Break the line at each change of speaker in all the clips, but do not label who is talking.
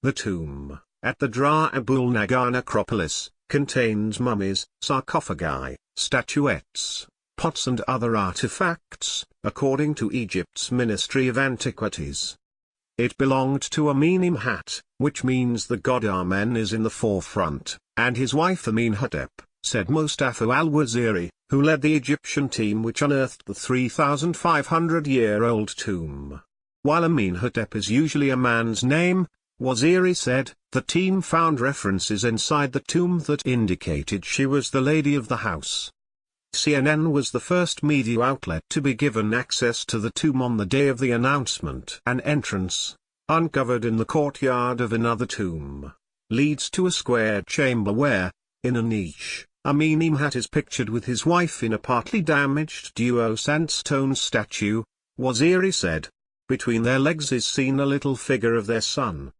The tomb, at the Dra Abul Nagar necropolis, contains mummies, sarcophagi, statuettes, pots and other artifacts, according to Egypt's Ministry of Antiquities. It belonged to Amenemhat, which means the god Amen is in the forefront, and his wife Amenhotep, said Mustafa al-Waziri, who led the Egyptian team which unearthed the 3,500-year-old tomb. While Amenhotep is usually a man's name, Waziri said, the team found references inside the tomb that indicated she was the lady of the house. CNN was the first media outlet to be given access to the tomb on the day of the announcement. An entrance, uncovered in the courtyard of another tomb, leads to a square chamber where, in a niche, Amenemhat is pictured with his wife in a partly damaged duo sandstone statue, Waziri said. Between their legs is seen a little figure of their son.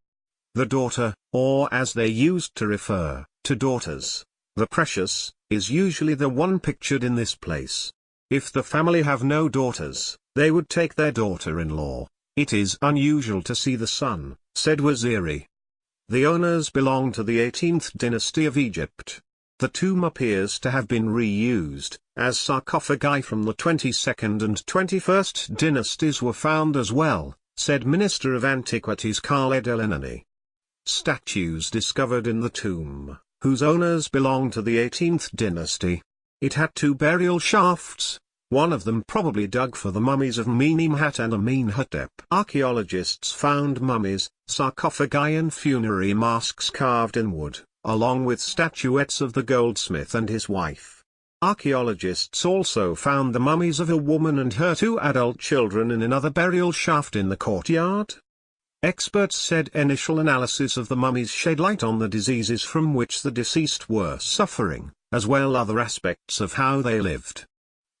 The daughter, or as they used to refer to daughters, the precious, is usually the one pictured in this place. If the family have no daughters, they would take their daughter-in-law. It is unusual to see the son, said Waziri. The owners belong to the 18th dynasty of Egypt. The tomb appears to have been reused, as sarcophagi from the 22nd and 21st dynasties were found as well, said Minister of Antiquities Khaled El-Enani. Statues discovered in the tomb, whose owners belong to the 18th dynasty. It had two burial shafts, one of them probably dug for the mummies of Amenemhat and Amenhotep. Archaeologists found mummies, sarcophagi and funerary masks carved in wood, along with statuettes of the goldsmith and his wife. Archaeologists also found the mummies of a woman and her two adult children in another burial shaft in the courtyard. Experts said initial analysis of the mummies shed light on the diseases from which the deceased were suffering, as well as other aspects of how they lived.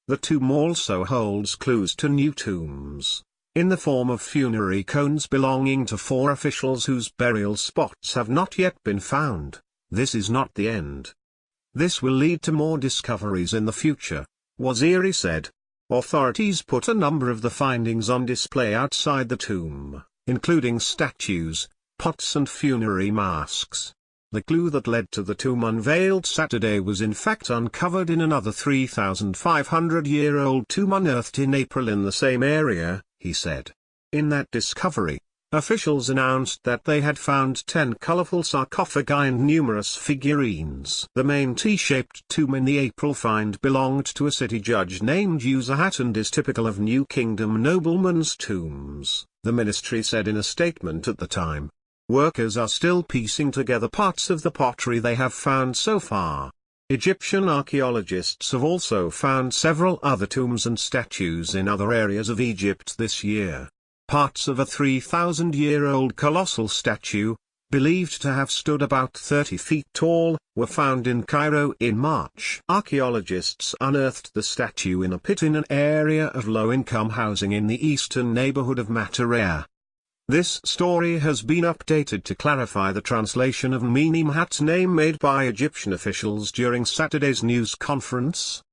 The tomb also holds clues to new tombs, in the form of funerary cones belonging to 4 officials whose burial spots have not yet been found. This is not the end. This will lead to more discoveries in the future, Waziri said. Authorities put a number of the findings on display outside the tomb, including statues, pots and funerary masks. The clue that led to the tomb unveiled Saturday was in fact uncovered in another 3,500-year-old tomb unearthed in April in the same area, he said. In that discovery, officials announced that they had found 10 colorful sarcophagi and numerous figurines. The main T-shaped tomb in the April find belonged to a city judge named Uzahat and is typical of New Kingdom noblemen's tombs, the ministry said in a statement at the time. Workers are still piecing together parts of the pottery they have found so far. Egyptian archaeologists have also found several other tombs and statues in other areas of Egypt this year. Parts of a 3,000-year-old colossal statue, believed to have stood about 30 feet tall, were found in Cairo in March. Archaeologists unearthed the statue in a pit in an area of low-income housing in the eastern neighborhood of Matarea. This story has been updated to clarify the translation of Amenemhat's name made by Egyptian officials during Saturday's news conference.